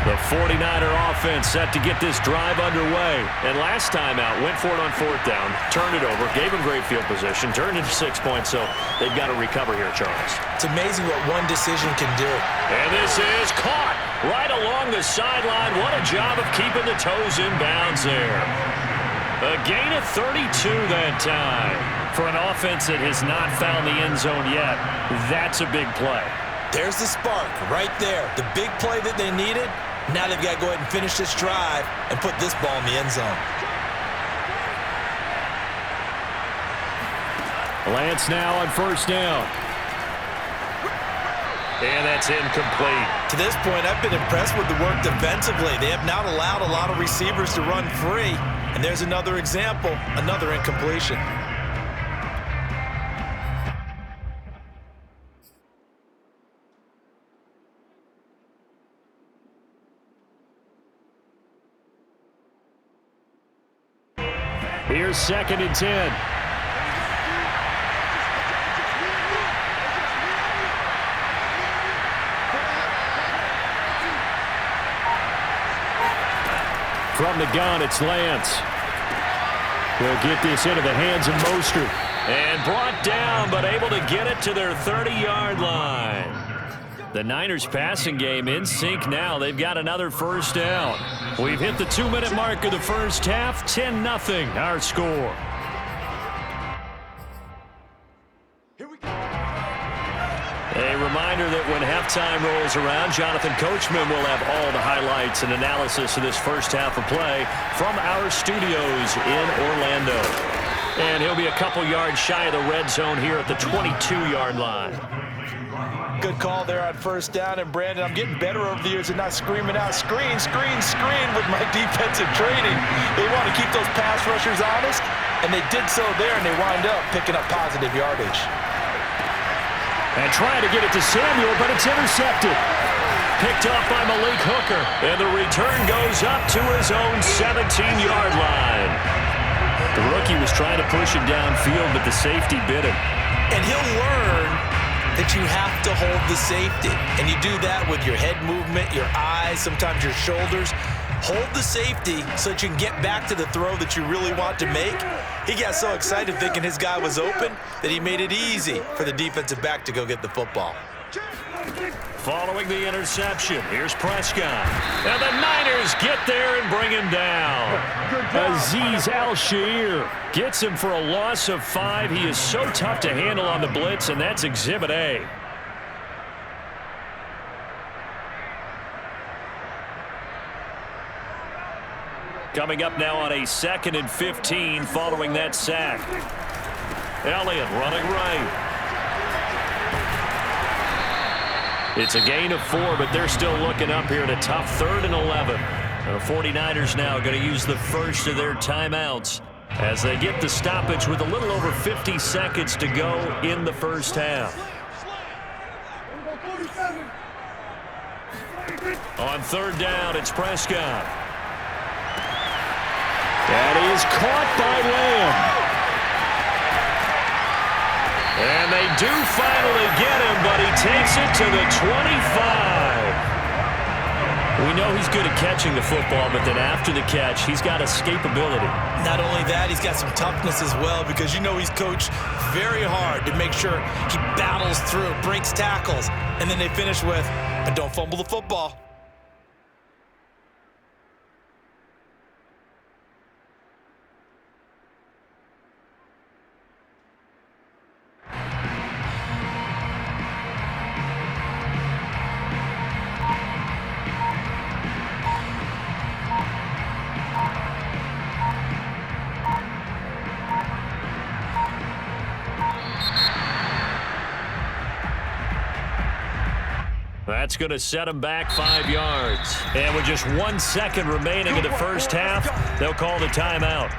The 49er offense set to get this drive underway. And last time out, went for it on fourth down, turned it over, gave them great field position, turned into 6 points, so they've got to recover here, Charles. It's amazing what one decision can do. And this is caught right along the sideline. What a job of keeping the toes in bounds there. A gain of 32 that time. For an offense that has not found the end zone yet, that's a big play. There's the spark right there. The big play that they needed. Now they've got to go ahead and finish this drive and put this ball in the end zone. Lance now on first down. And that's incomplete. To this point, I've been impressed with the work defensively. They have not allowed a lot of receivers to run free. And there's another example, another incompletion. Here's 2nd and 10. From the gun, it's Lance. He'll get this into the hands of Mostert. And brought down, but able to get it to their 30-yard line. The Niners passing game in sync now. They've got another first down. We've hit the 2-minute mark of the first half. 10-0 our score. A reminder that when halftime rolls around, Jonathan Coachman will have all the highlights and analysis of this first half of play from our studios in Orlando. And he'll be a couple yards shy of the red zone here at the 22-yard line. Good call there on first down. And, Brandon, I'm getting better over the years and not screaming out, screen, screen, screen with my defensive training. They want to keep those pass rushers honest, and they did so there, and they wind up picking up positive yardage. And trying to get it to Samuel, but it's intercepted. Picked off by Malik Hooker. And the return goes up to his own 17-yard line. The rookie was trying to push it downfield, but the safety bit him. And he'll learn that you have to hold the safety. And you do that with your head movement, your eyes, sometimes your shoulders. Hold the safety so that you can get back to the throw that you really want to make. He got so excited thinking his guy was open that he made it easy for the defensive back to go get the football. Following the interception, here's Prescott. And the Niners get there and bring him down. Azeez Al-Shaair gets him for a loss of 5. He is so tough to handle on the blitz, and that's Exhibit A. Coming up now on a 2nd and 15 following that sack. Elliott running right. It's a gain of 4, but they're still looking up here at a tough 3rd and 11. The 49ers now going to use the first of their timeouts as they get the stoppage with a little over 50 seconds to go in the first half. On 3rd down, it's Prescott. That is caught by Lamb. And they do finally get him, but he takes it to the 25. We know he's good at catching the football, but then after the catch, he's got escapability. Not only that, he's got some toughness as well, because you know he's coached very hard to make sure he battles through, breaks tackles, and then they finish with, and don't fumble the football. That's going to set them back 5 yards. And with just 1 second remaining in the first half, they'll call the timeout.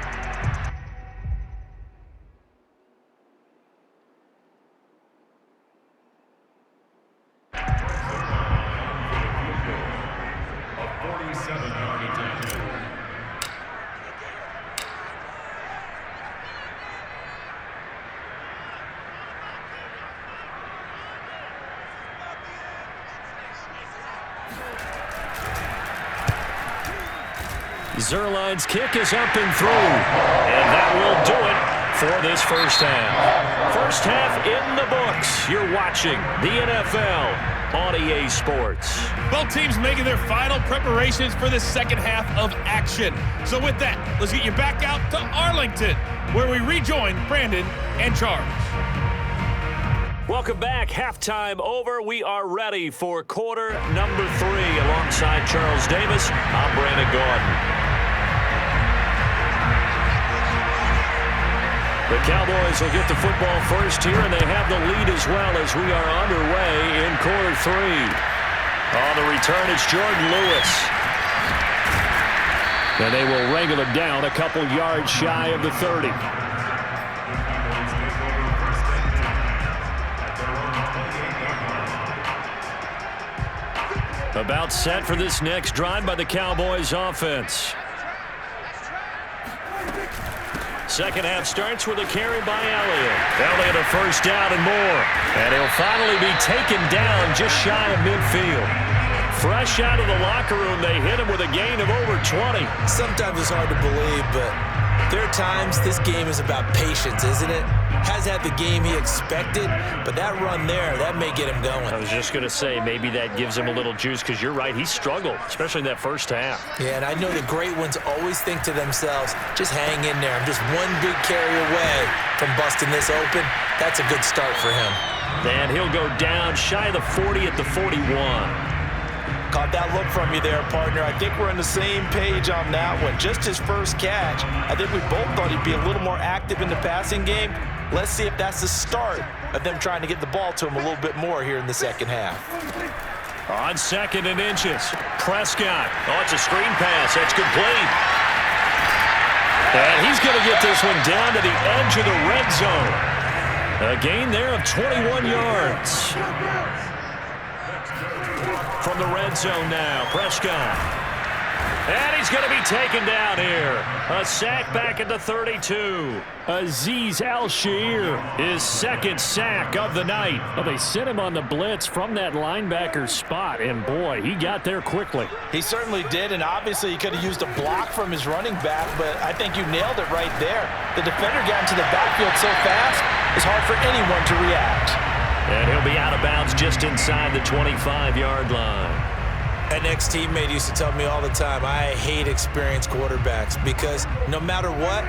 Zerline's kick is up and through. And that will do it for this first half. First half in the books. You're watching the NFL on EA Sports. Both teams making their final preparations for the second half of action. So with that, let's get you back out to Arlington, where we rejoin Brandon and Charles. Welcome back. Halftime over. We are ready for quarter number 3. Alongside Charles Davis, I'm Brandon Gordon. The Cowboys will get the football first here, and they have the lead as well as we are underway in quarter 3. On the return, it's Jordan Lewis. And they will wrangle him down a couple yards shy of the 30. About set for this next drive by the Cowboys offense. Second half starts with a carry by Elliott. Elliott a first down and more. And he'll finally be taken down just shy of midfield. Fresh out of the locker room, they hit him with a gain of over 20. Sometimes it's hard to believe, but there are times this game is about patience, isn't it? Has had the game he expected, but that run there, that may get him going. I was just going to say, maybe that gives him a little juice, because you're right, he struggled, especially in that first half. Yeah, and I know the great ones always think to themselves, just hang in there. I'm just one big carry away from busting this open. That's a good start for him. And he'll go down shy of the 40 at the 41. Caught that look from you there, partner. I think we're on the same page on that one. Just his first catch. I think we both thought he'd be a little more active in the passing game. Let's see if that's the start of them trying to get the ball to him a little bit more here in the second half. On 2nd and inches, Prescott. Oh, it's a screen pass. That's complete. And he's going to get this one down to the edge of the red zone. A gain there of 21 yards. From the red zone now, Prescott. And he's going to be taken down here. A sack back at the 32. Azeez Al-Shaair, his second sack of the night. Well, they sent him on the blitz from that linebacker spot, and boy, he got there quickly. He certainly did, and obviously he could have used a block from his running back, but I think you nailed it right there. The defender got into the backfield so fast, it's hard for anyone to react. And he'll be out of bounds just inside the 25-yard line. An ex-teammate used to tell me all the time, I hate experienced quarterbacks because no matter what,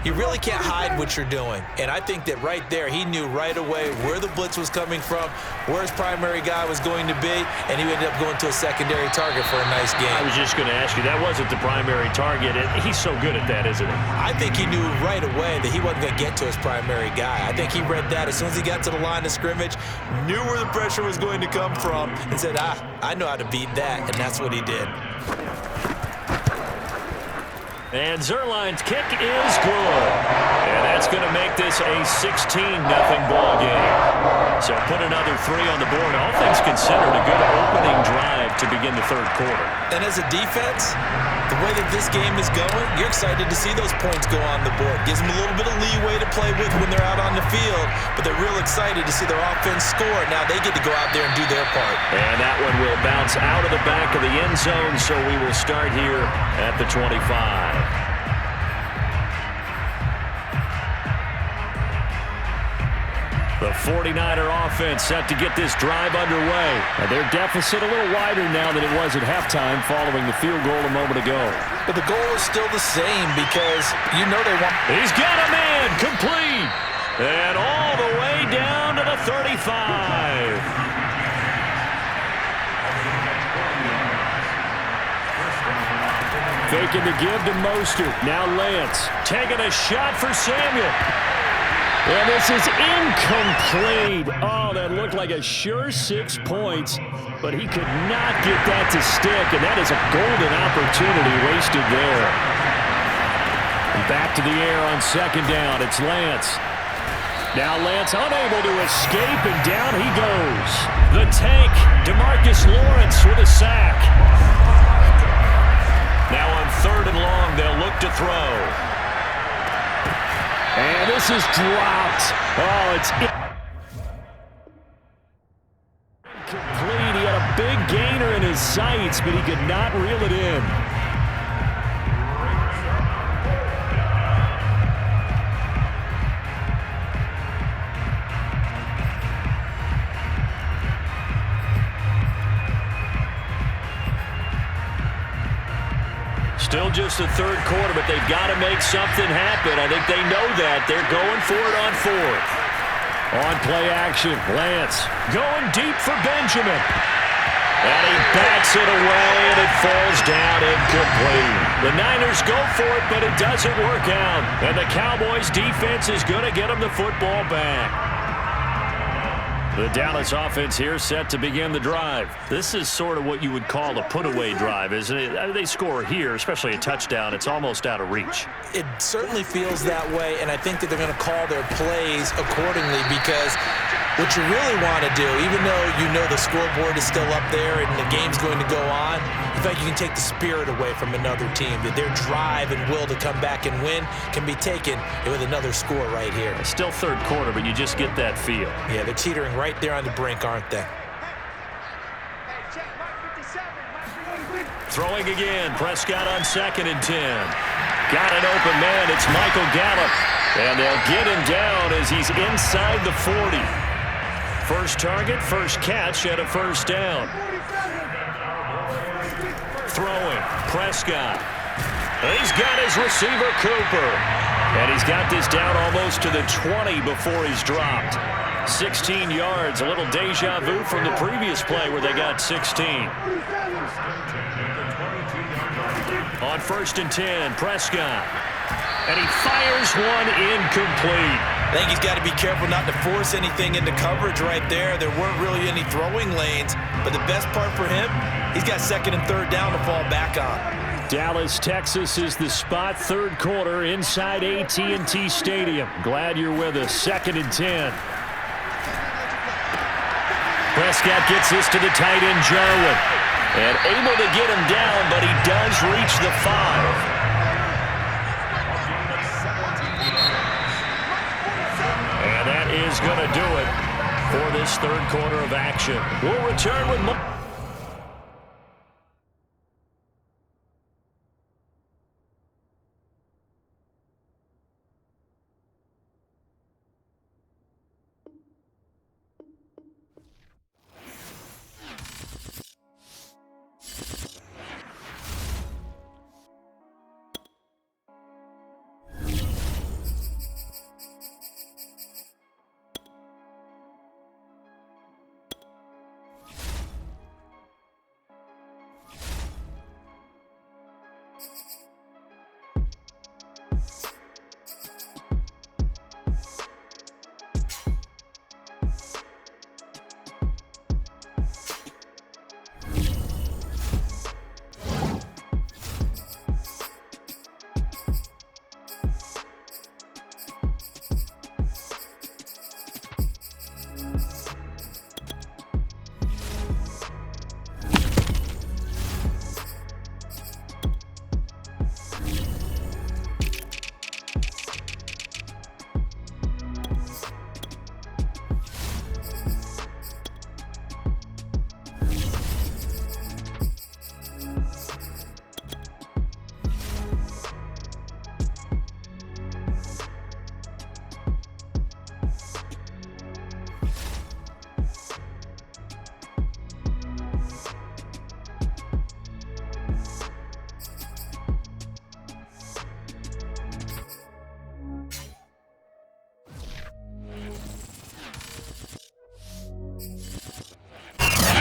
you really can't hide what you're doing. And I think that right there, he knew right away where the blitz was coming from, where his primary guy was going to be, and he ended up going to a secondary target for a nice game. I was just going to ask you, that wasn't the primary target. He's so good at that, isn't he? I think he knew right away that he wasn't going to get to his primary guy. I think he read that as soon as he got to the line of scrimmage, knew where the pressure was going to come from, and said, I know how to beat that, and that's what he did. And Zerline's kick is good. And that's going to make this a 16-0 ball game. So put another 3 on the board. All things considered, a good opening drive to begin the third quarter. And as a defense, the way that this game is going, you're excited to see those points go on the board. Gives them a little bit of leeway to play with when they're out on the field, but they're real excited to see their offense score. Now they get to go out there and do their part. And that one will bounce out of the back of the end zone, so we will start here at the 25. The 49er offense set to get this drive underway. And their deficit a little wider now than it was at halftime following the field goal a moment ago. But the goal is still the same because you know they want... He's got a man, complete. And all the way down to the 35. Faking the give to Mostert. Now Lance taking a shot for Samuel. And this is incomplete. Oh, that looked like a sure 6 points, but he could not get that to stick, and that is a golden opportunity wasted there. And back to the air on 2nd down. It's Lance. Now Lance unable to escape, and down he goes. The tank, DeMarcus Lawrence with a sack. Now on 3rd and long, they'll look to throw. And this is dropped. Oh, it's incomplete. He had a big gainer in his sights, but he could not reel it in. Still just the third quarter, but they've got to make something happen. I think they know that. They're going for it on fourth. On play action, Lance going deep for Benjamin. And he bats it away, and it falls down incomplete. The Niners go for it, but it doesn't work out. And the Cowboys' defense is going to get them the football back. The Dallas offense here set to begin the drive. This is sort of what you would call a put-away drive, isn't it? They score here, especially a touchdown. It's almost out of reach. It certainly feels that way, and I think that they're going to call their plays accordingly because what you really want to do, even though you know the scoreboard is still up there and the game's going to go on, in fact, you can take the spirit away from another team. That their drive and will to come back and win can be taken with another score right here. It's still third quarter, but you just get that feel. Yeah, they're teetering right there on the brink, aren't they? Throwing again, Prescott on 2nd and 10. Got an open man, it's Michael Gallup. And they'll get him down as he's inside the 40. First target, first catch, and a first down. Throwing, Prescott. He's got his receiver, Cooper. And he's got this down almost to the 20 before he's dropped. 16 yards, a little deja vu from the previous play where they got 16. On 1st and 10, Prescott. And he fires one incomplete. I think he's got to be careful not to force anything into coverage right there. There weren't really any throwing lanes, but the best part for him, he's got 2nd and 3rd down to fall back on. Dallas, Texas is the spot, third quarter inside AT&T Stadium. Glad you're with us. 2nd and 10. Prescott gets this to the tight end, Jarwin. And able to get him down, but he does reach the 5. And that is going to do it for this third quarter of action. We'll return with more.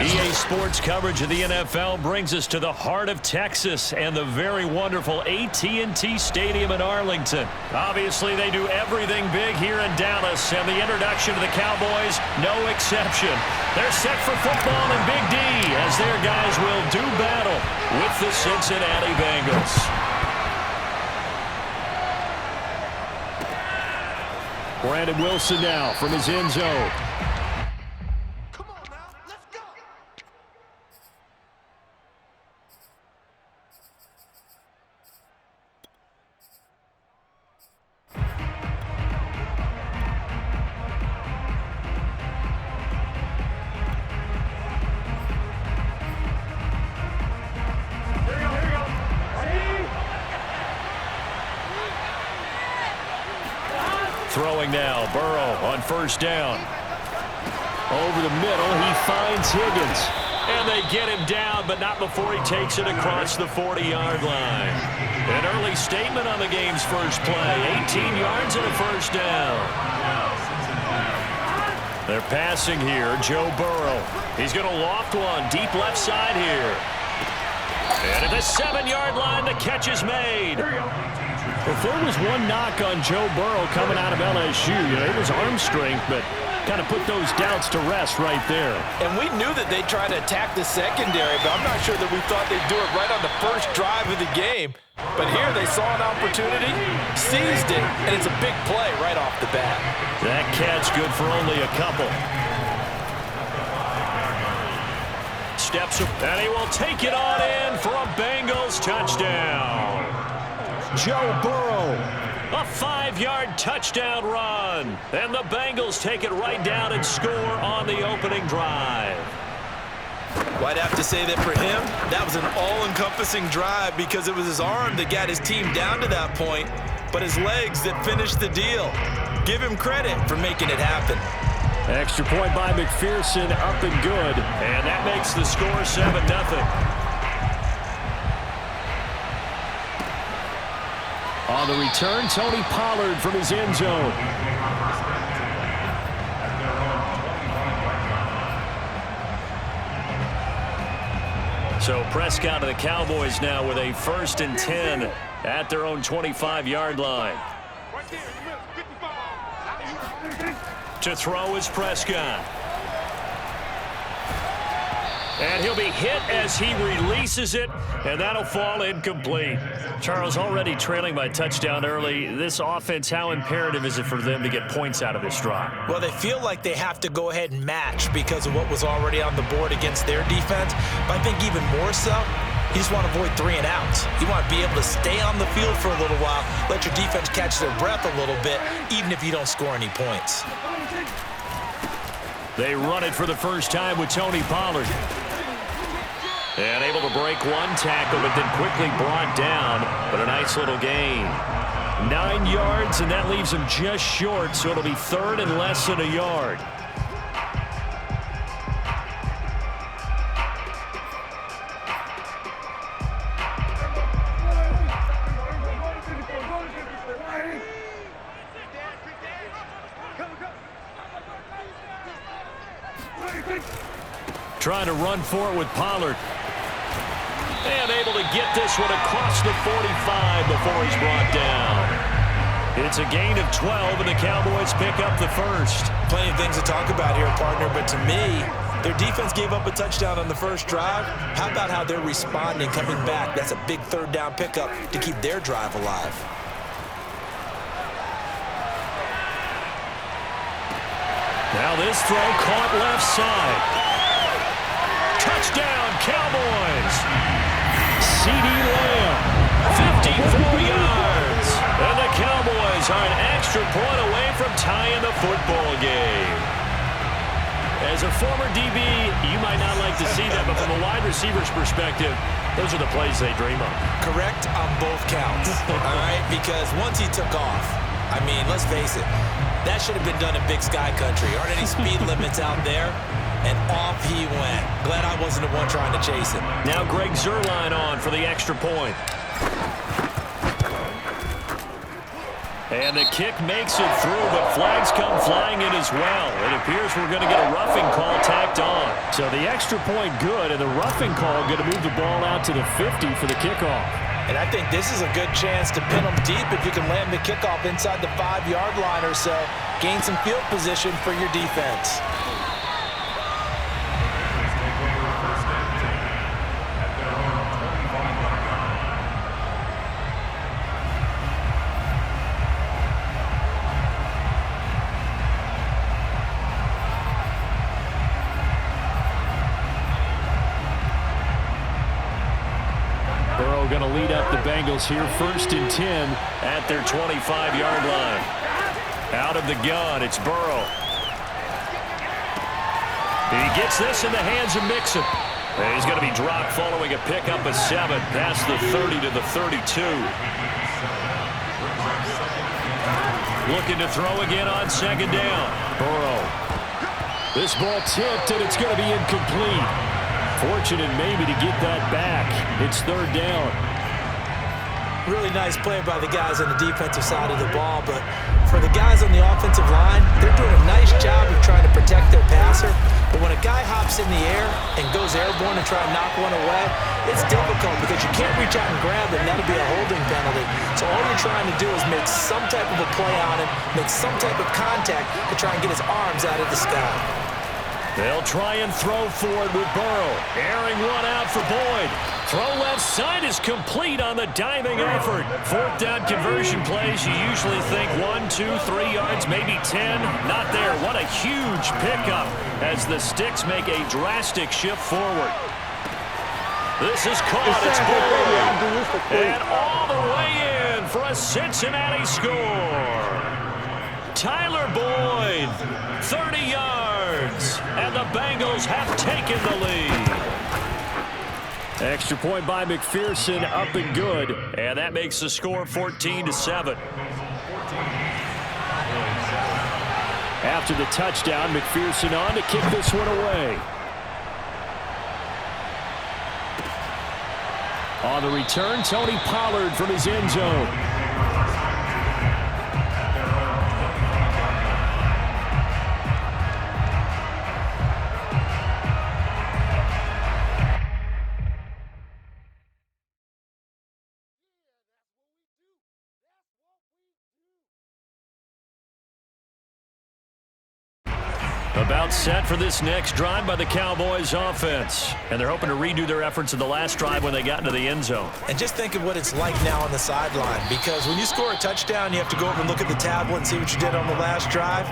EA Sports coverage of the NFL brings us to the heart of Texas and the very wonderful AT&T Stadium in Arlington. Obviously, they do everything big here in Dallas, and the introduction to the Cowboys, no exception. They're set for football in Big D as their guys will do battle with the Cincinnati Bengals. Brandon Wilson now from his end zone. Throwing now, Burrow on first down. Over the middle, he finds Higgins. And they get him down, but not before he takes it across the 40-yard line. An early statement on the game's first play. 18 yards and a first down. They're passing here. Joe Burrow. He's going to loft one deep left side here. And at the 7-yard line, the catch is made. If there was one knock on Joe Burrow coming out of LSU, it was arm strength, but kind of put those doubts to rest right there. And we knew that they'd try to attack the secondary, but I'm not sure that we thought they'd do it right on the first drive of the game. But here they saw an opportunity, seized it, and it's a big play right off the bat. That catch good for only a couple. Steps up, and he will take it on in for a Bengals touchdown. Joe Burrow. A 5-yard touchdown run. And the Bengals take it right down and score on the opening drive. Well, I'd have to say that for him, that was an all-encompassing drive because it was his arm that got his team down to that point, but his legs that finished the deal. Give him credit for making it happen. Extra point by McPherson, up and good. And that makes the score 7-0. On the return, Tony Pollard from his end zone. So Prescott of the Cowboys now with a 1st and 10 at their own 25-yard line. To throw is Prescott. And he'll be hit as he releases it, and that'll fall incomplete. Charles, already trailing by touchdown early. This offense, how imperative is it for them to get points out of this drive? Well, they feel like they have to go ahead and match because of what was already on the board against their defense. But I think even more so, you just want to avoid 3 and outs. You want to be able to stay on the field for a little while, let your defense catch their breath a little bit, even if you don't score any points. They run it for the first time with Tony Pollard. And able to break one tackle, but then quickly brought down. But a nice little gain. 9 yards, and that leaves him just short, so it'll be 3rd and less than a yard. Trying to run for it with Pollard. And able to get this one across the 45 before he's brought down. It's a gain of 12, and the Cowboys pick up the first. Plenty of things to talk about here, partner, but to me, their defense gave up a touchdown on the first drive. How about how they're responding, coming back? That's a big 3rd down pickup to keep their drive alive. Now this throw caught left side. Touchdown, Cowboys. C.D. Lamb, 54 yards. And the Cowboys are an extra point away from tying the football game. As a former DB, you might not like to see that, but from a wide receiver's perspective, those are the plays they dream of. Correct on both counts, all right? Because once he took off, I mean, let's face it, that should have been done in Big Sky Country. Aren't any speed limits out there? And off he went. Glad I wasn't the one trying to chase him. Now Greg Zuerlein on for the extra point. And the kick makes it through, but flags come flying in as well. It appears we're going to get a roughing call tacked on. So the extra point good, and the roughing call going to move the ball out to the 50 for the kickoff. And I think this is a good chance to pin them deep if you can land the kickoff inside the 5-yard line or so. Gain some field position for your defense. Going to lead up the Bengals here, 1st and 10 at their 25-yard line. Out of the gun, it's Burrow. He gets this in the hands of Mixon. And he's going to be dropped following a pickup of 7 past the 30 to the 32. Looking to throw again on 2nd down. Burrow. This ball tipped, and it's going to be incomplete. Fortunate maybe to get that back. It's third down. Really nice play by the guys on the defensive side of the ball, but for the guys on the offensive line, they're doing a nice job of trying to protect their passer. But when a guy hops in the air and goes airborne and try and knock one away, it's difficult because you can't reach out and grab it, and that'll be a holding penalty. So all you're trying to do is make some type of a play on him, make some type of contact to try and get his arms out of the sky. They'll try and throw for it with Burrow. Airing one out for Boyd. Throw left side is complete on the diving effort. Fourth down conversion plays, you usually think 1, 2, 3 yards, maybe 10. Not there. What a huge pickup as the Sticks make a drastic shift forward. This is caught. It's Boyd. And all the way in for a Cincinnati score. Tyler Boyd, 30 yards, and the Bengals have taken the lead. Extra point by McPherson, up and good, and that makes the score 14-7. After the touchdown, McPherson on to kick this one away. On the return, Tony Pollard from his end zone. About set for this next drive by the Cowboys offense. And they're hoping to redo their efforts in the last drive when they got into the end zone. And just think of what it's like now on the sideline, because when you score a touchdown, you have to go over and look at the tablet and see what you did on the last drive.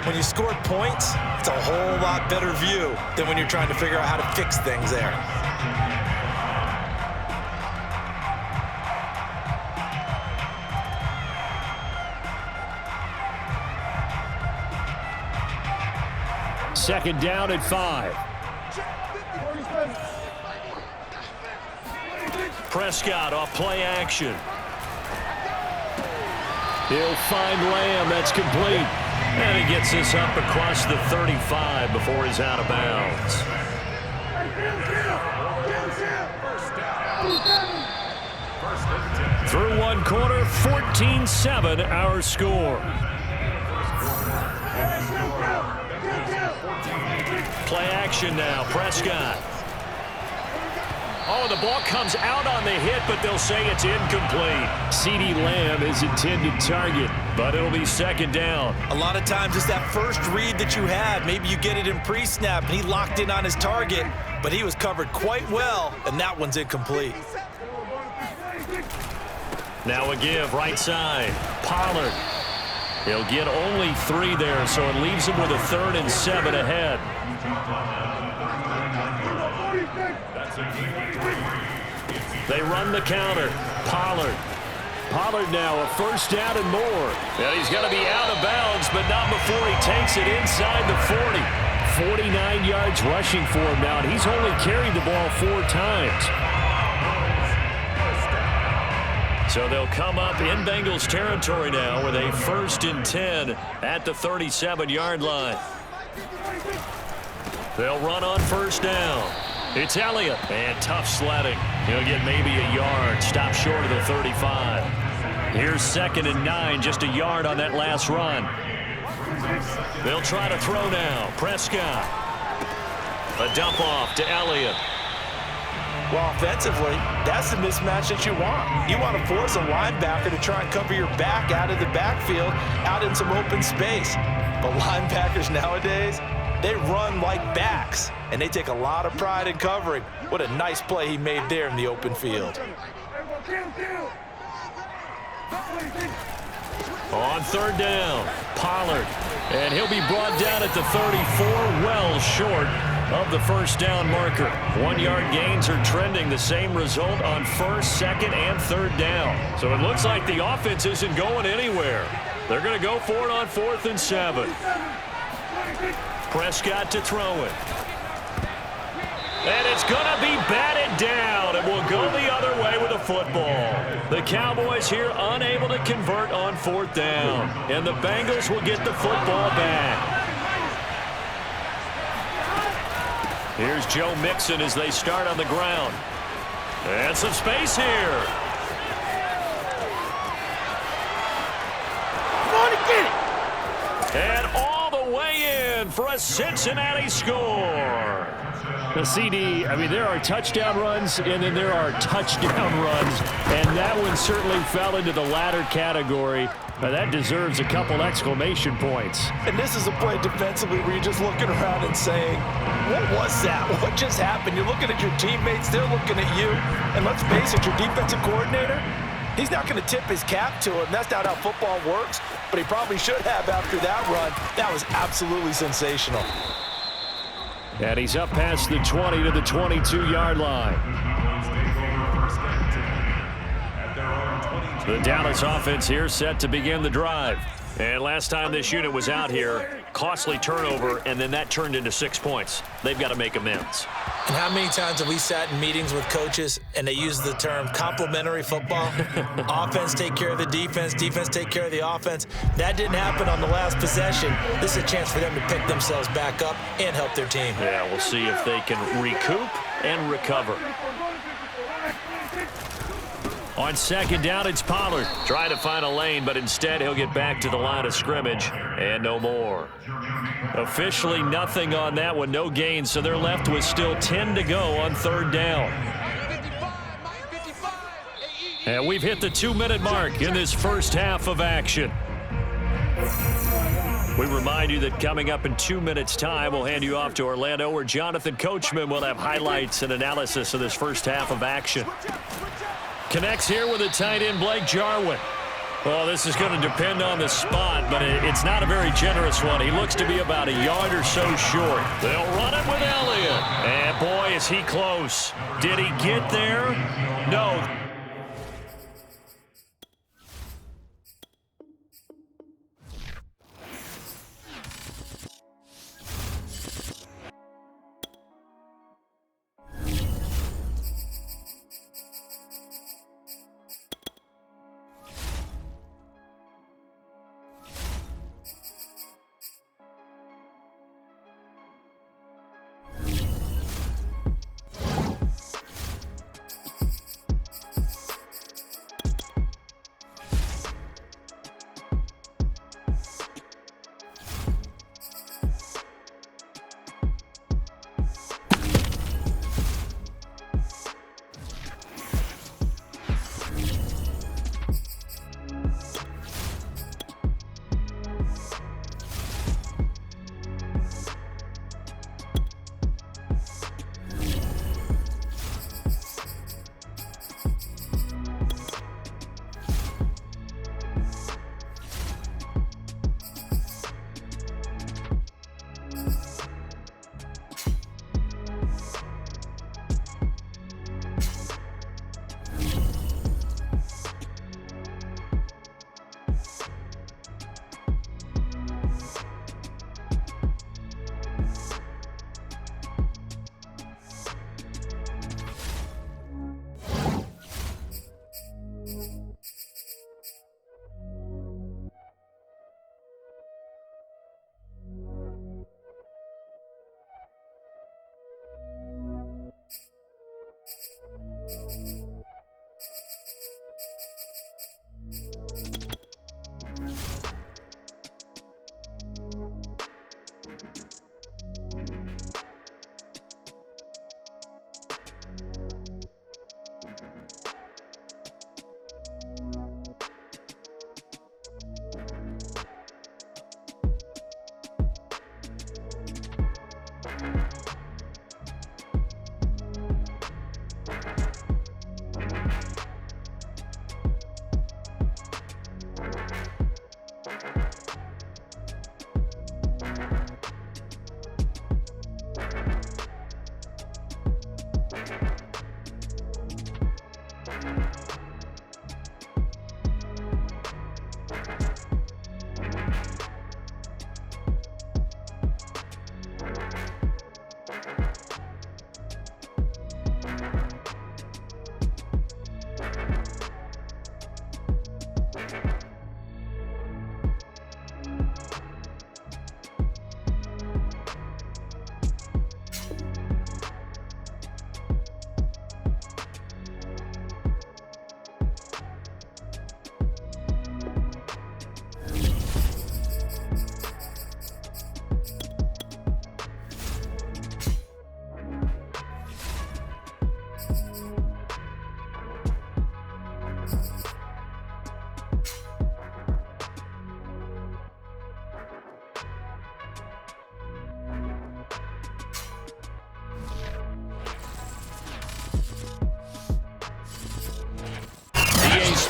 When you scored points, it's a whole lot better view than when you're trying to figure out how to fix things there. Second down at 5. Prescott off play action. He'll find Lamb. That's complete. And he gets this up across the 35 before he's out of bounds. Through one quarter, 14-7 our score. Play action now, Prescott. Oh, the ball comes out on the hit, but they'll say it's incomplete. CeeDee Lamb is intended target, but it'll be second down. A lot of times it's that first read that you have. Maybe you get it in pre-snap, and he locked in on his target, but he was covered quite well, and that one's incomplete. Now a give, right side. Pollard. He'll get only 3 there, so it leaves him with a 3rd and 7 ahead. They run the counter. Pollard. Pollard now a first down and more. And he's going to be out of bounds, but not before he takes it inside the 40. 49 yards rushing for him now, and he's only carried the ball 4 times. So they'll come up in Bengals territory now with a 1st and 10 at the 37-yard line. They'll run on first down. It's Elliott, and tough sledding. He'll get maybe a yard, stop short of the 35. Here's 2nd and 9, just a yard on that last run. They'll try to throw now. Prescott. A dump off to Elliott. Well, offensively, that's the mismatch that you want. You want to force a linebacker to try and cover your back out of the backfield, out in some open space. But linebackers nowadays, they run like backs, and they take a lot of pride in covering. What a nice play he made there in the open field. On third down, Pollard. And he'll be brought down at the 34, well short of the first down marker. 1-yard gains are trending the same result on 1st, 2nd, and 3rd down. So it looks like the offense isn't going anywhere. They're going to go for it on 4th and 7. Prescott to throw it. And it's going to be batted down. It will go the other way with a football. The Cowboys here unable to convert on 4th down. And the Bengals will get the football back. Here's Joe Mixon as they start on the ground. And some space here. Come on and get it. And all the way in for a Cincinnati score. The CD, I mean, there are touchdown runs, and then there are touchdown runs, and that one certainly fell into the latter category. That deserves a couple exclamation points. And this is a play defensively where you're just looking around and saying, what was that? What just happened? You're looking at your teammates, they're looking at you. And let's face it, your defensive coordinator, he's not going to tip his cap to him. That's not how football works, but he probably should have after that run. That was absolutely sensational. And he's up past the 20 to the 22-yard line. The Dallas offense here set to begin the drive. And last time this unit was out here, costly turnover, and then that turned into 6 points. They've got to make amends. And how many times have we sat in meetings with coaches and they use the term complementary football? Offense take care of the defense, defense take care of the offense. That didn't happen on the last possession. This is a chance for them to pick themselves back up and help their team. Yeah, we'll see if they can recoup and recover. On second down, it's Pollard. Trying to find a lane, but instead he'll get back to the line of scrimmage and no more. Officially nothing on that one, no gain, so they're left with still 10 to go on third down. And we've hit the 2-minute mark in this first half of action. We remind you that coming up in 2 minutes' time, we'll hand you off to Orlando, where Jonathan Coachman will have highlights and analysis of this first half of action. Connects here with a tight end, Blake Jarwin. Well, this is going to depend on the spot, but it's not a very generous one. He looks to be about a yard or so short. They'll run it with Elliott. And boy, is he close. Did he get there? No.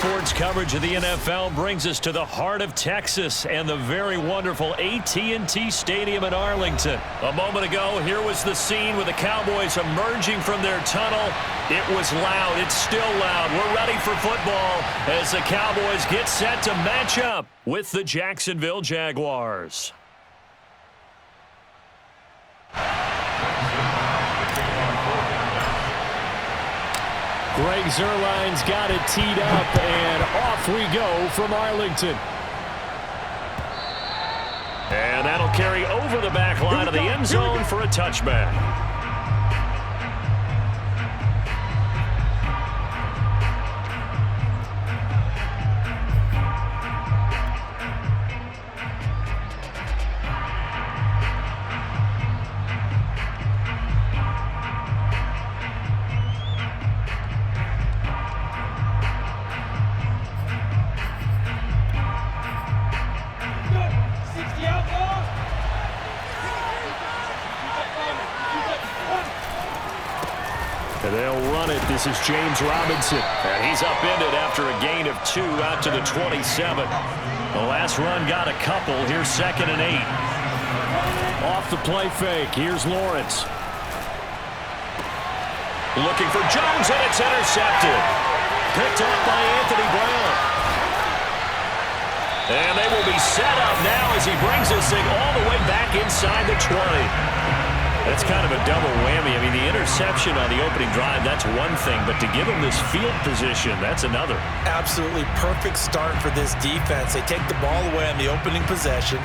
sports coverage of the NFL brings us to the heart of Texas and the very wonderful AT&T Stadium in Arlington. A moment ago, here was the scene with the Cowboys emerging from their tunnel. It was loud. It's still loud. We're ready for football as the Cowboys get set to match up with the Jacksonville Jaguars. Greg Zuerlein's got it teed up, and off we go from Arlington. And that'll carry over the back line of the end zone for a touchback. They'll run it. This is James Robinson. And he's upended after a gain of 2 out to the 27. The last run got a couple. Here's 2nd and 8. Off the play fake. Here's Lawrence. Looking for Jones, and it's intercepted. Picked up by Anthony Brown. And they will be set up now as he brings this thing all the way back inside the 20. That's kind of a double whammy. I mean, the interception on the opening drive, that's one thing, but to give him this field position, that's another. Absolutely perfect start for this defense. They take the ball away on the opening possession.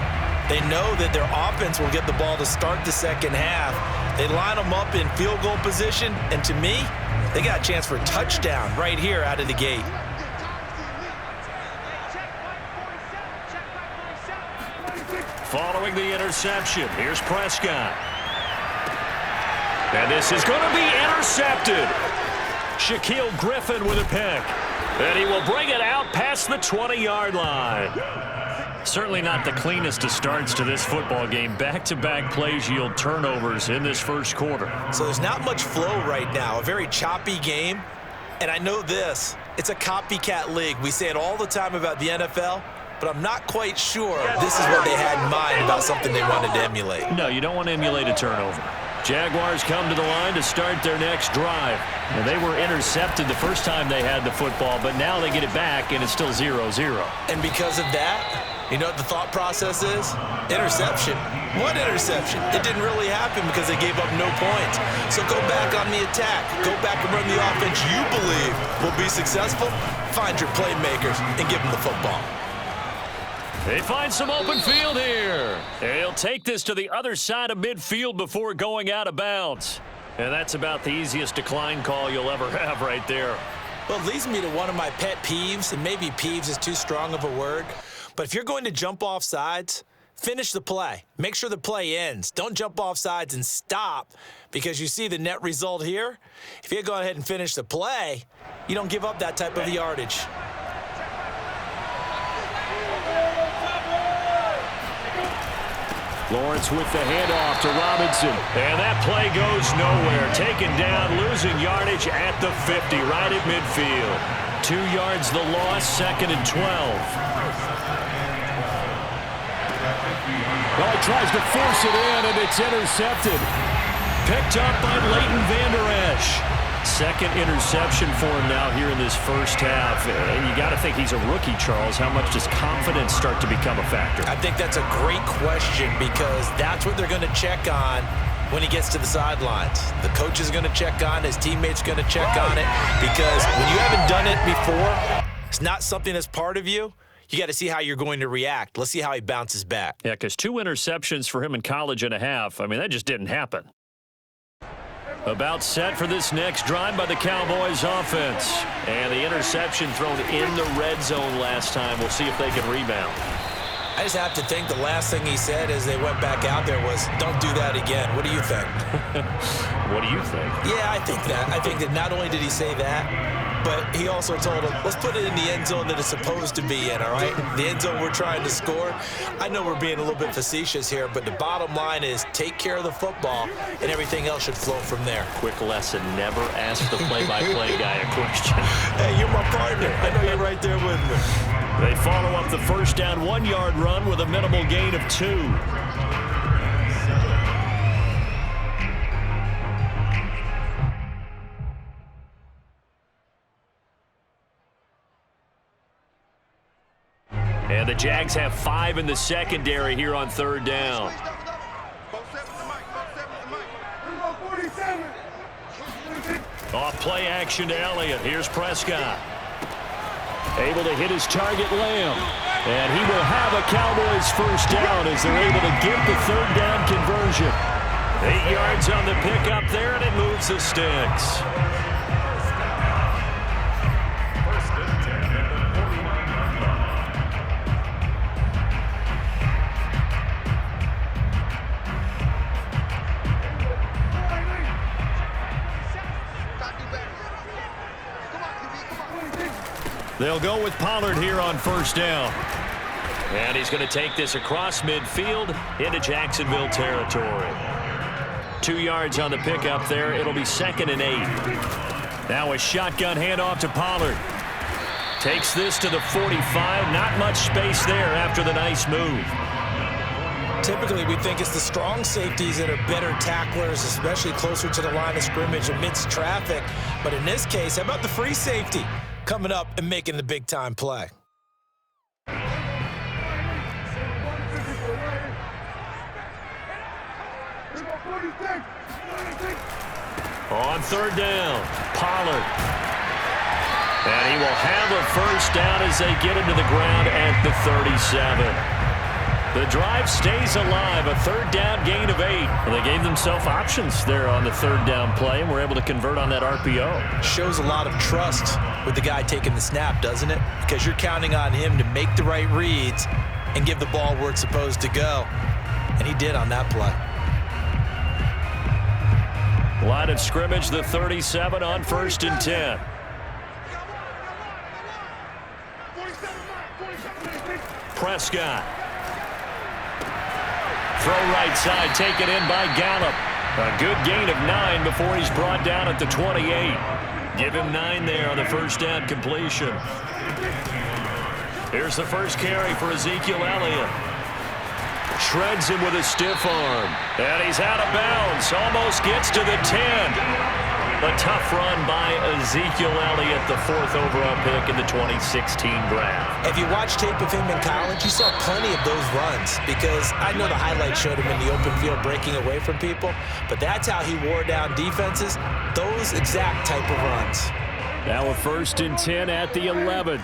They know that their offense will get the ball to start the second half. They line them up in field goal position, and to me, they got a chance for a touchdown right here out of the gate. Following the interception, here's Prescott. And this is going to be intercepted. Shaquille Griffin with a pick. And he will bring it out past the 20-yard line. Certainly not the cleanest of starts to this football game. Back-to-back plays yield turnovers in this first quarter. So there's not much flow right now. A very choppy game. And I know this. It's a copycat league. We say it all the time about the NFL. But I'm not quite sure this is what they had in mind about something they wanted to emulate. No, you don't want to emulate a turnover. Jaguars come to the line to start their next drive. And they were intercepted the first time they had the football, but now they get it back, and it's still 0-0. And because of that, you know what the thought process is? Interception. What interception? It didn't really happen because they gave up no points. So go back on the attack. Go back and run the offense you believe will be successful. Find your playmakers and give them the football. They find some open field here. They'll take this to the other side of midfield before going out of bounds. And that's about the easiest decline call you'll ever have right there. Well, it leads me to one of my pet peeves, and maybe peeves is too strong of a word. But if you're going to jump off sides, finish the play. Make sure the play ends. Don't jump off sides and stop because you see the net result here. If you go ahead and finish the play, you don't give up that type of yardage. Lawrence with the handoff to Robinson. And that play goes nowhere. Taken down, losing yardage at the 50, right at midfield. 2 yards the loss, 2nd and 12. Well, he tries to force it in, and it's intercepted. Picked up by Leighton Vander Esch. 2nd interception for him now here in this first half. And you got to think he's a rookie, Charles. How much does confidence start to become a factor? I think that's a great question because that's what they're going to check on when he gets to the sidelines. The coach is going to check on, his teammates going to check on it because when you haven't done it before, it's not something that's part of you. You got to see how you're going to react. Let's see how he bounces back. Yeah, because 2 interceptions for him in college and a half. I mean, that just didn't happen. About set for this next drive by the Cowboys offense. And the interception thrown in the red zone last time. We'll see if they can rebound. I just have to think the last thing he said as they went back out there was, don't do that again. What do you think? What do you think? Yeah, I think that not only did he say that, but he also told him, let's put it in the end zone that it's supposed to be in, all right? The end zone we're trying to score. I know we're being a little bit facetious here, but the bottom line is take care of the football, and everything else should flow from there. Quick lesson, never ask the play-by-play guy a question. Hey, you're my partner. I know you're right there with me. They follow up the first down 1-yard run with a minimal gain of 2. And the Jags have 5 in the secondary here on 3rd down. Off play action to Elliott. Here's Prescott. Able to hit his target, Lamb. And he will have a Cowboys first down as they're able to get the 3rd down conversion. 8 yards on the pickup there, and it moves the sticks. They'll go with Pollard here on 1st down. And he's going to take this across midfield into Jacksonville territory. 2 yards on the pickup there. It'll be 2nd and 8. Now a shotgun handoff to Pollard. Takes this to the 45. Not much space there after the nice move. Typically, we think it's the strong safeties that are better tacklers, especially closer to the line of scrimmage amidst traffic. But in this case, how about the free safety coming up and making the big-time play? On 3rd down, Pollard. And he will have a first down as they get into the ground at the 37. The drive stays alive, a 3rd down gain of 8. And they gave themselves options there on the 3rd down play and were able to convert on that RPO. Shows a lot of trust with the guy taking the snap, doesn't it? Because you're counting on him to make the right reads and give the ball where it's supposed to go. And he did on that play. Line of scrimmage, the 37 on 1st and 10. Prescott. Throw right side, taken in by Gallup. A good gain of 9 before he's brought down at the 28. Give him 9 there on the first down completion. Here's the first carry for Ezekiel Elliott. Shreds him with a stiff arm. And he's out of bounds. Almost gets to the 10. A tough run by Ezekiel Elliott, the 4th overall pick in the 2016 draft. If you watch tape of him in college, you saw plenty of those runs because I know the highlights showed him in the open field breaking away from people, but that's how he wore down defenses, those exact type of runs. Now a 1st and 10 at the 11.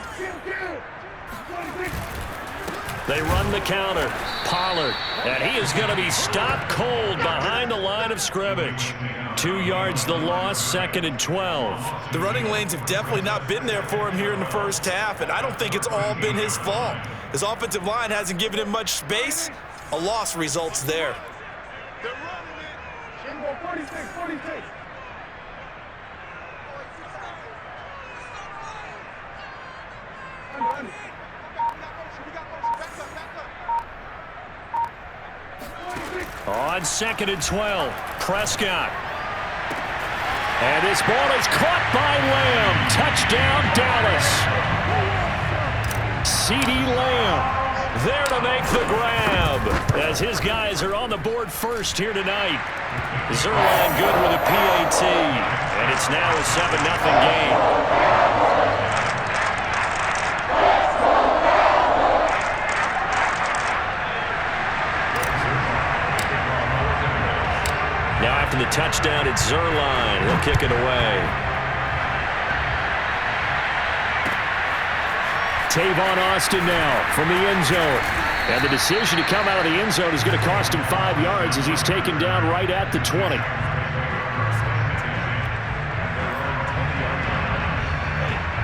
They run the counter. Pollard, and he is going to be stopped cold behind the line of scrimmage. 2 yards the loss, 2nd and 12. The running lanes have definitely not been there for him here in the first half, and I don't think it's all been his fault. His offensive line hasn't given him much space. A loss results there. They're running it. 46. On 2nd and 12, Prescott. And this ball is caught by Lamb. Touchdown, Dallas. CeeDee Lamb there to make the grab as his guys are on the board first here tonight. Zerline good with a PAT, and it's now a 7-0 game. Now after the touchdown, it's Zerline. He'll kick it away. Tavon Austin now from the end zone. And the decision to come out of the end zone is going to cost him 5 yards as he's taken down right at the 20.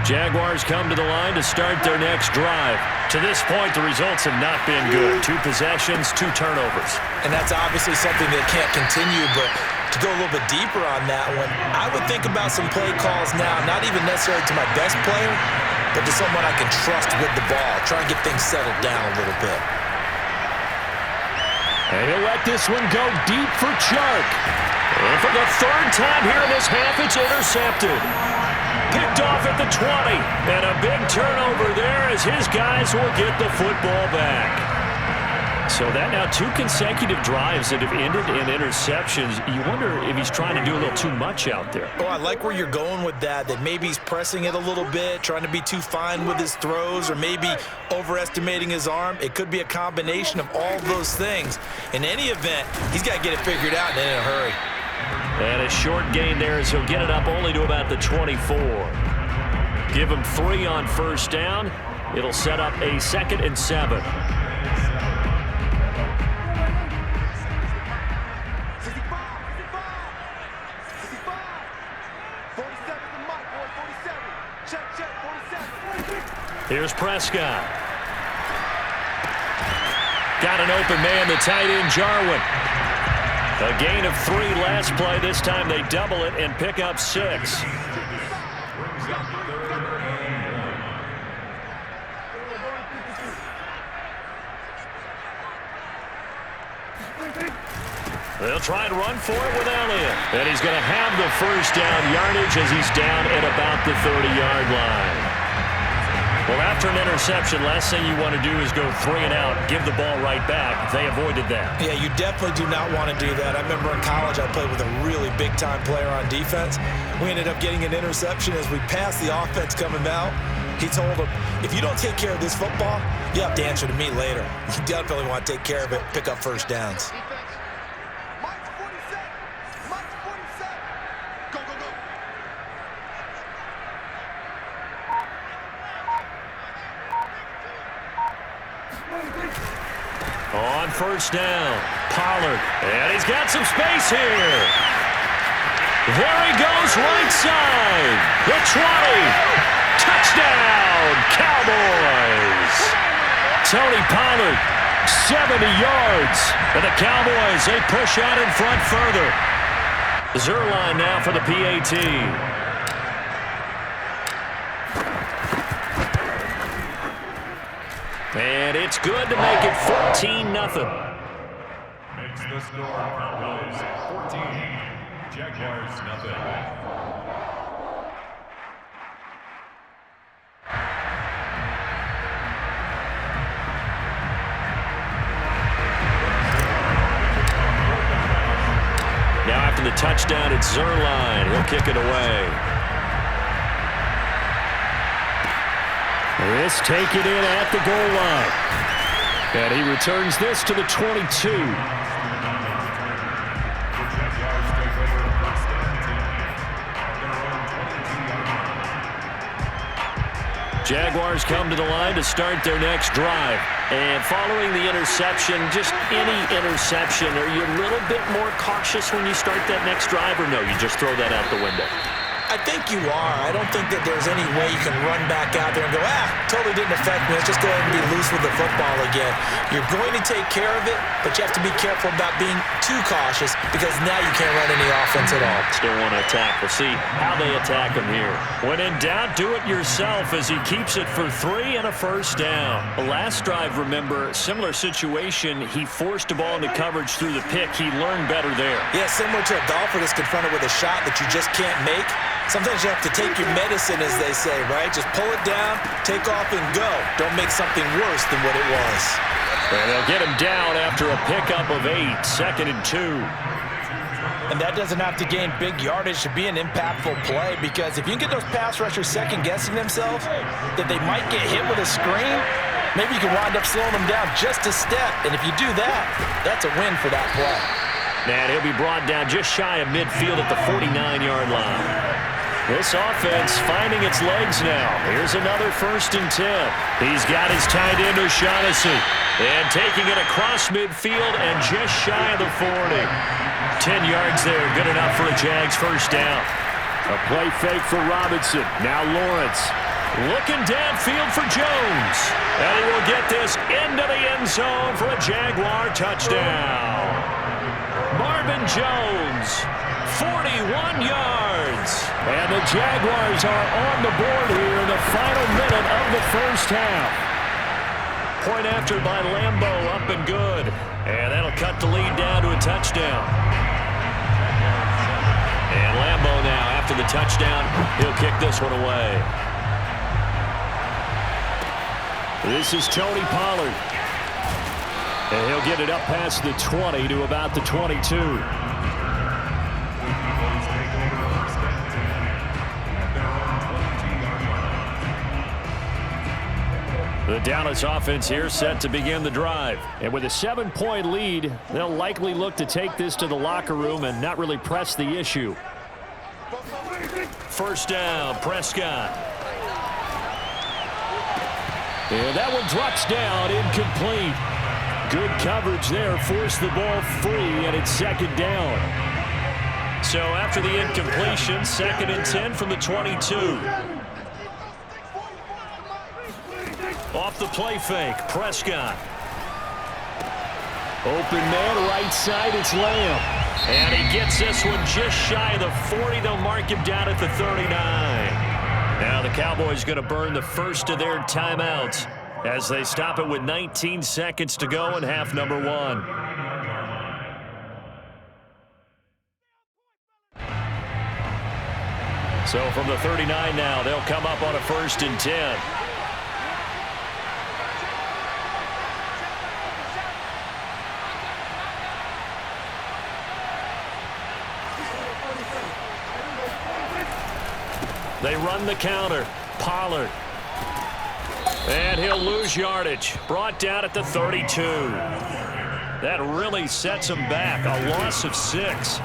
Jaguars come to the line to start their next drive. To this point, the results have not been good. 2 possessions, 2 turnovers. And that's obviously something that can't continue, but to go a little bit deeper on that one, I would think about some play calls now, not even necessarily to my best player, but to someone I can trust with the ball. Try and get things settled down a little bit. And he'll let this one go deep for Chark. And for the third time here in this half, it's intercepted. Picked off at the 20. And a big turnover there as his guys will get the football back. So that now 2 consecutive drives that have ended in interceptions. You wonder if he's trying to do a little too much out there. Oh, I like where you're going with that maybe he's pressing it a little bit, trying to be too fine with his throws, or maybe overestimating his arm. It could be a combination of all those things. In any event, he's got to get it figured out and in a hurry. And a short gain there as he'll get it up only to about the 24. Give him 3 on first down. It'll set up a 2nd and 7. Here's Prescott. Got an open man, the tight end, Jarwin. A gain of 3 last play. This time they double it and pick up 6. They'll try and run for it with Elliott. And he's going to have the first down yardage as he's down at about the 30-yard line. Well, after an interception, last thing you want to do is go 3 and out, give the ball right back. They avoided that. Yeah, you definitely do not want to do that. I remember in college I played with a really big-time player on defense. We ended up getting an interception as we passed the offense coming out. He told him, if you don't take care of this football, you have to answer to me later. You definitely want to take care of it, pick up first downs. On first down, Pollard. And he's got some space here. There he goes, right side. The 20. Touchdown, Cowboys. Tony Pollard, 70 yards. And the Cowboys, they push out in front further. Zerline now for the PAT. And it's good to make it 14-0. Makes the score Cowboys 14, Jaguars nothing. Now after the touchdown, it's Zerline. He'll kick it away. This take it in at the goal line. And he returns this to the 22. Jaguars come to the line to start their next drive. And following the interception, just any interception, are you a little bit more cautious when you start that next drive, or no, you just throw that out the window? I think you are. I don't think that there's any way you can run back out there and go, totally didn't affect me. Let's just go ahead and be loose with the football again. You're going to take care of it, but you have to be careful about being too cautious because now you can't run any offense at all. Still want to attack. We'll see how they attack him here. When in doubt, do it yourself as he keeps it for 3 and a first down. The last drive, remember, similar situation. He forced a ball into coverage through the pick. He learned better there. Yeah, similar to a golfer that's confronted with a shot that you just can't make. Sometimes you have to take your medicine, as they say, right? Just pull it down, take off, and go. Don't make something worse than what it was. And they'll get him down after a pickup of 8, 2nd and 2. And that doesn't have to gain big yardage to be an impactful play, because if you can get those pass rushers second-guessing themselves, that they might get hit with a screen, maybe you can wind up slowing them down just a step. And if you do that, that's a win for that play. And he'll be brought down just shy of midfield at the 49-yard line. This offense finding its legs now. Here's another 1st and 10. He's got his tight end O'Shaughnessy. And taking it across midfield and just shy of the 40. 10 yards there, good enough for a Jags first down. A play fake for Robinson. Now Lawrence. Looking downfield for Jones. And he will get this into the end zone for a Jaguar touchdown. Marvin Jones 41 yards. And the Jaguars are on the board here in the final minute of the first half. Point after by Lambo, up and good. And that'll cut the lead down to a touchdown. And Lambo now, after the touchdown, he'll kick this one away. This is Tony Pollard. And he'll get it up past the 20 to about the 22. The Dallas offense here set to begin the drive. And with a 7-point lead, they'll likely look to take this to the locker room and not really press the issue. First down, Prescott. And that one drops down, incomplete. Good coverage there, forced the ball free, and it's second down. So after the incompletion, 2nd and 10 from the 22. Off the play fake, Prescott. Open man, right side, it's Lamb. And he gets this one just shy of the 40. They'll mark him down at the 39. Now the Cowboys going to burn the first of their timeouts as they stop it with 19 seconds to go in half number 1. So from the 39 now, they'll come up on a 1st and 10. They run the counter. Pollard. And he'll lose yardage. Brought down at the 32. That really sets him back. A loss of 6.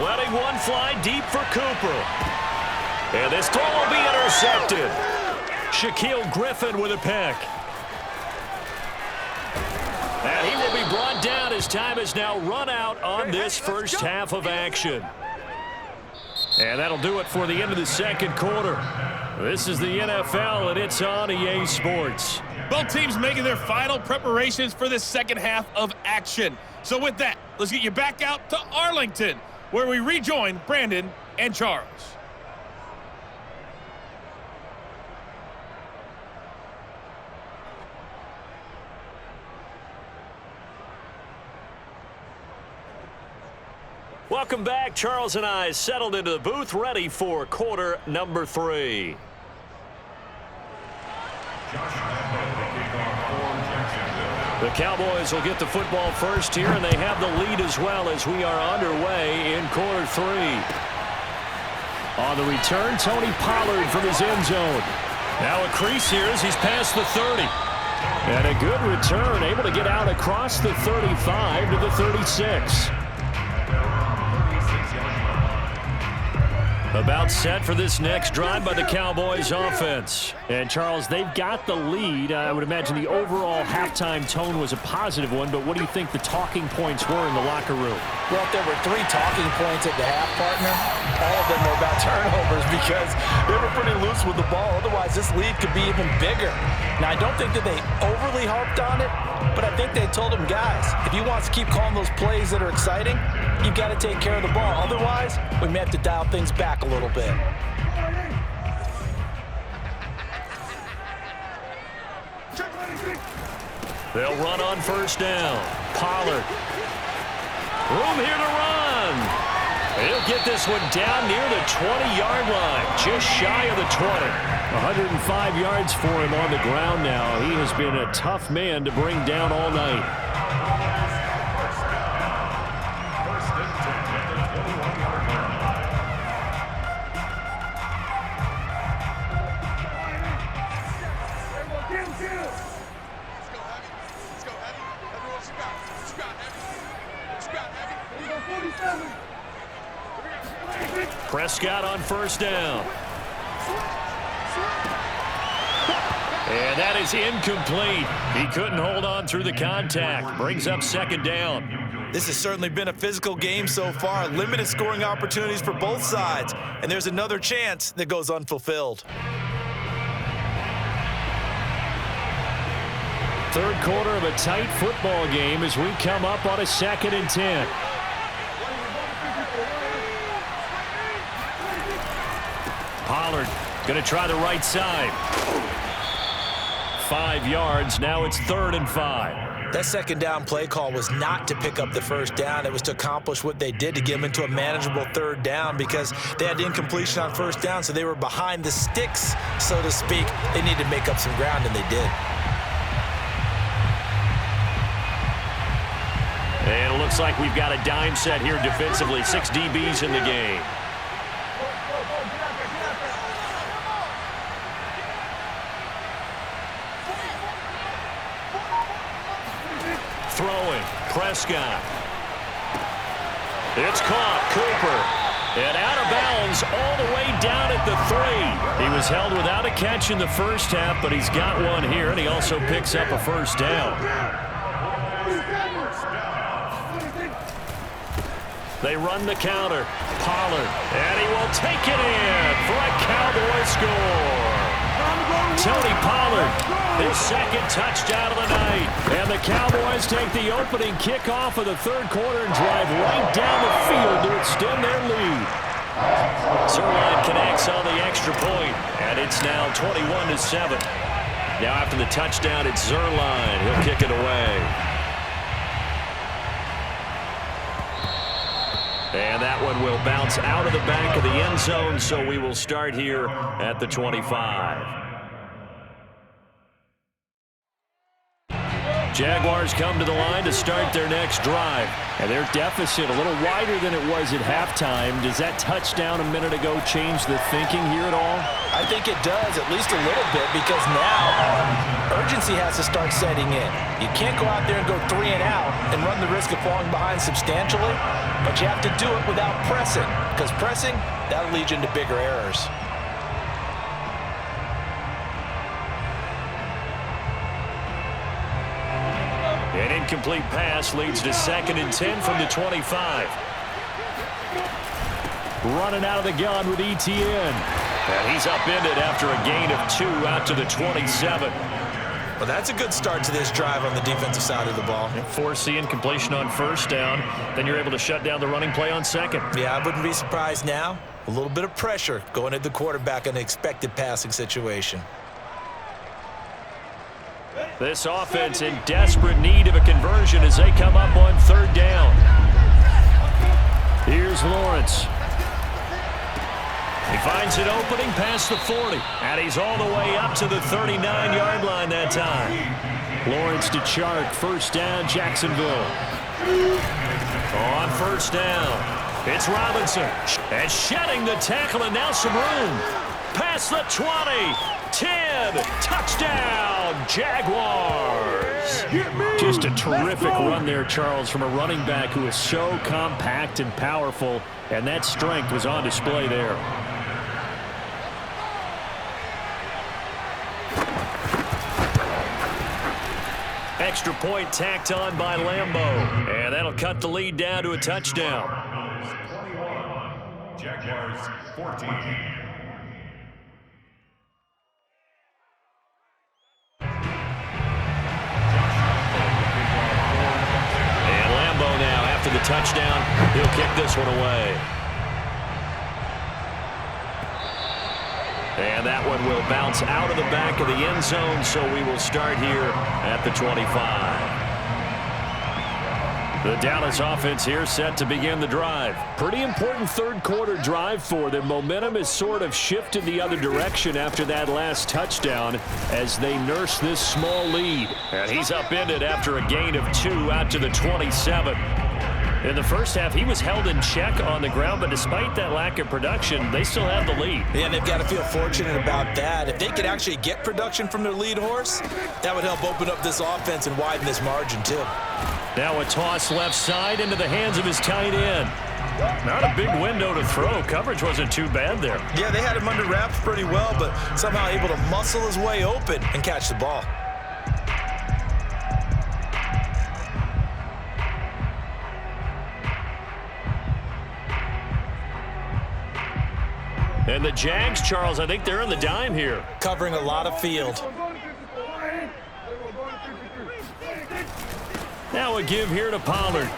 Letting one fly deep for Cooper. And this throw will be intercepted. Shaquille Griffin with a pick. And he will be brought down as time is now run out on this first half of action. And that'll do it for the end of the second quarter. This is the NFL, and it's on EA Sports. Both teams making their final preparations for the second half of action. So with that, let's get you back out to Arlington, where we rejoin Brandon and Charles. Welcome back. Charles and I settled into the booth, ready for quarter number 3. The Cowboys will get the football first here, and they have the lead as well as we are underway in quarter 3. On the return, Tony Pollard from his end zone. Now a crease here as he's past the 30. And a good return, able to get out across the 35 to the 36. About set for this next drive by the Cowboys offense. And, Charles, they've got the lead. I would imagine the overall halftime tone was a positive one, but what do you think the talking points were in the locker room? Well, if there were 3 talking points at the half, partner, all of them were about turnovers because they were pretty loose with the ball. Otherwise, this lead could be even bigger. Now, I don't think that they overly harped on it, but I think they told them, guys, if you want to keep calling those plays that are exciting, you've got to take care of the ball. Otherwise, we may have to dial things back a little bit. They'll run on first down. Pollard. Room here to run. He'll get this one down near the 20-yard line, just shy of the 20. 105 yards for him on the ground now. He has been a tough man to bring down all night. Prescott on first down. And that is incomplete. He couldn't hold on through the contact. Brings up second down. This has certainly been a physical game so far. Limited scoring opportunities for both sides. And there's another chance that goes unfulfilled. Third quarter of a tight football game as we come up on a 2nd and 10. Going to try the right side. 5 yards. Now it's 3rd and 5. That second down play call was not to pick up the first down. It was to accomplish what they did, to get them into a manageable 3rd down, because they had incompletion on first down, so they were behind the sticks, so to speak. They needed to make up some ground, and they did. And it looks like we've got a dime set here defensively. 6 DBs in the game. Throwing, Prescott. It's caught, Cooper. And out of bounds all the way down at the 3. He was held without a catch in the first half, but he's got one here, and he also picks up a first down. They run the counter. Pollard, and he will take it in for a Cowboy score. Tony Pollard, his second touchdown of the night. And the Cowboys take the opening kickoff of the 3rd quarter and drive right down the field to extend their lead. Zerline connects on the extra point, and it's now 21-7. Now after the touchdown, it's Zerline. He'll kick it away. And that one will bounce out of the back of the end zone, so we will start here at the 25. Jaguars come to the line to start their next drive. And their deficit a little wider than it was at halftime. Does that touchdown a minute ago change the thinking here at all? I think it does, at least a little bit, because now urgency has to start setting in. You can't go out there and go 3 and out and run the risk of falling behind substantially, but you have to do it without pressing, because pressing, that'll lead you into bigger errors. An incomplete pass leads to 2nd and 10 from the 25. Running out of the gun with Etienne. And he's upended after a gain of 2 out to the 27. Well, that's a good start to this drive on the defensive side of the ball. Force the incompletion on first down. Then you're able to shut down the running play on second. Yeah, I wouldn't be surprised now. A little bit of pressure going at the quarterback in an expected passing situation. This offense in desperate need of a conversion as they come up on 3rd down. Here's Lawrence. He finds an opening past the 40, and he's all the way up to the 39-yard line that time. Lawrence to Chark, 1st down, Jacksonville. On 1st down, it's Robinson. And shedding the tackle, and now some room. Past the 20, 10, touchdown, Jaguars. Just a terrific run there, Charles, from a running back who is so compact and powerful, and that strength was on display there. Extra point tacked on by Lambeau, and that'll cut the lead down to a touchdown. 21, Jaguars 14. After the touchdown, he'll kick this one away. And that one will bounce out of the back of the end zone, so we will start here at the 25. The Dallas offense here set to begin the drive. Pretty important 3rd quarter drive for them. Momentum has sort of shifted the other direction after that last touchdown as they nurse this small lead. And he's upended after a gain of 2 out to the 27. In the first half, he was held in check on the ground, but despite that lack of production, they still have the lead. Yeah, and they've got to feel fortunate about that. If they could actually get production from their lead horse, that would help open up this offense and widen this margin, too. Now a toss left side into the hands of his tight end. Not a big window to throw. Coverage wasn't too bad there. Yeah, they had him under wraps pretty well, but somehow able to muscle his way open and catch the ball. And the Jags, Charles, I think they're in the dime here. Covering a lot of field. Now a give here to Pollard.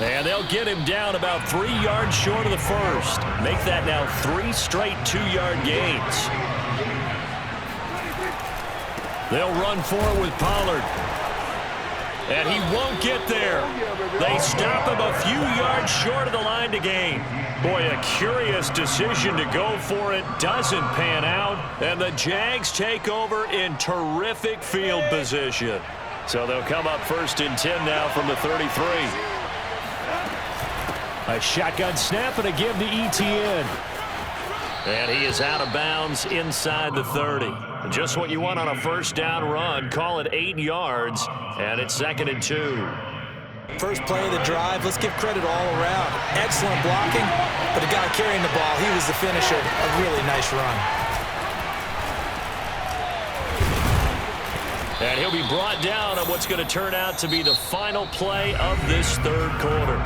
And they'll get him down about 3 yards short of the first. Make that now 3 straight 2-yard gains. They'll run for it with Pollard. And he won't get there. They stop him a few yards short of the line to gain. Boy, a curious decision to go for it. Doesn't pan out. And the Jags take over in terrific field position. So they'll come up 1st and 10 now from the 33. A shotgun snap and a give to ETN. And he is out of bounds inside the 30. Just what you want on a 1st down run. Call it 8 yards, and it's 2nd and 2. First play of the drive, let's give credit all around. Excellent blocking, but the guy carrying the ball, he was the finisher. A really nice run. And he'll be brought down on what's going to turn out to be the final play of this 3rd quarter.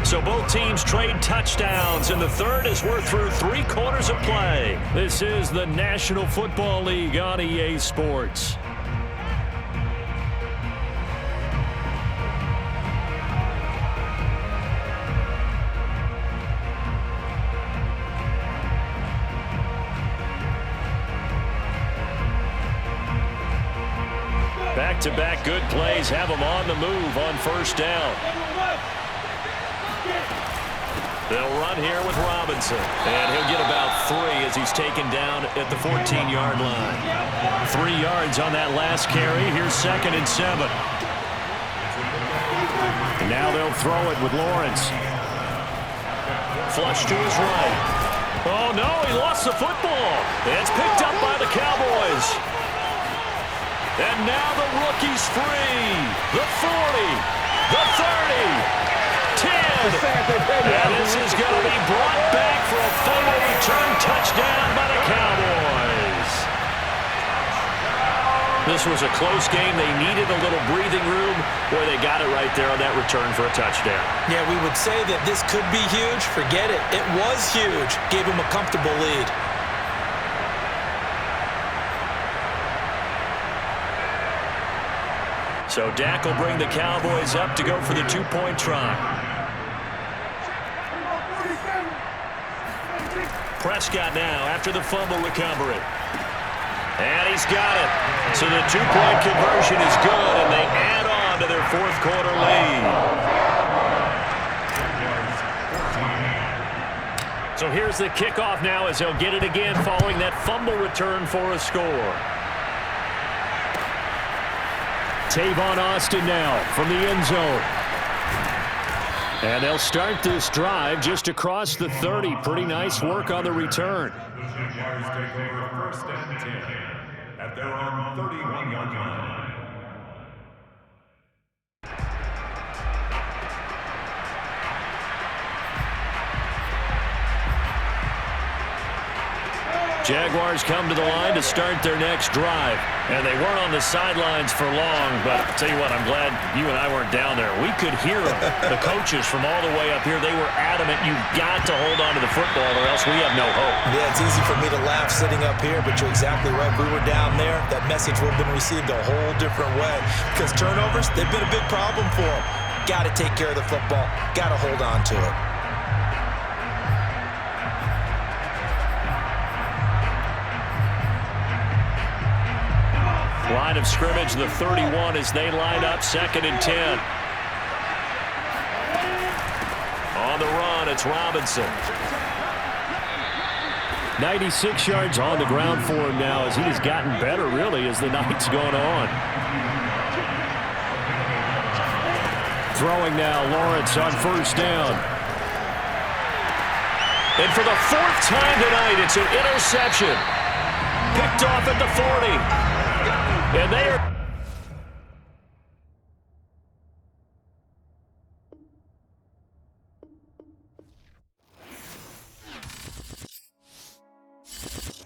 So both teams trade touchdowns, and the 3rd as we're through 3 quarters of play. This is the National Football League on EA Sports. Back-to-back good plays have them on the move on 1st down. They'll run here with Robinson, and he'll get about 3 as he's taken down at the 14-yard line. 3 yards on that last carry. Here's 2nd and 7. And now they'll throw it with Lawrence. Flush to his right. Oh, no, he lost the football. It's picked up by the Cowboys. And now the rookie's free. The 40, the 30. 10. And this is going to be brought back for a fumble return touchdown by the Cowboys. This was a close game. They needed a little breathing room. Boy, they got it right there on that return for a touchdown. Yeah, we would say that this could be huge. Forget it. It was huge. Gave him a comfortable lead. So Dak will bring the Cowboys up to go for the 2-point try. Prescott now after the fumble recovery. And he's got it. So the 2-point conversion is good, and they add on to their 4th quarter lead. So here's the kickoff now as they'll get it again following that fumble return for a score. Tavon Austin now from the end zone. And they'll start this drive just across the 30. Pretty nice work on the return. The Jaguars take over 1st and 10 at their own 31-yard line. Jaguars come to the line to start their next drive. And they weren't on the sidelines for long, but I'll tell you what, I'm glad you and I weren't down there. We could hear them. The coaches from all the way up here, they were adamant, you've got to hold on to the football or else we have no hope. Yeah, it's easy for me to laugh sitting up here, but you're exactly right. If we were down there, that message would have been received a whole different way. Because turnovers, they've been a big problem for them. Got to take care of the football. Got to hold on to it. Line of scrimmage, the 31 as they line up 2nd and 10. On the run, it's Robinson. 96 yards on the ground for him now as he has gotten better, really, as the night's gone on. Throwing now, Lawrence on 1st down. And for the 4th time tonight, it's an interception. Picked off at the 40. And they are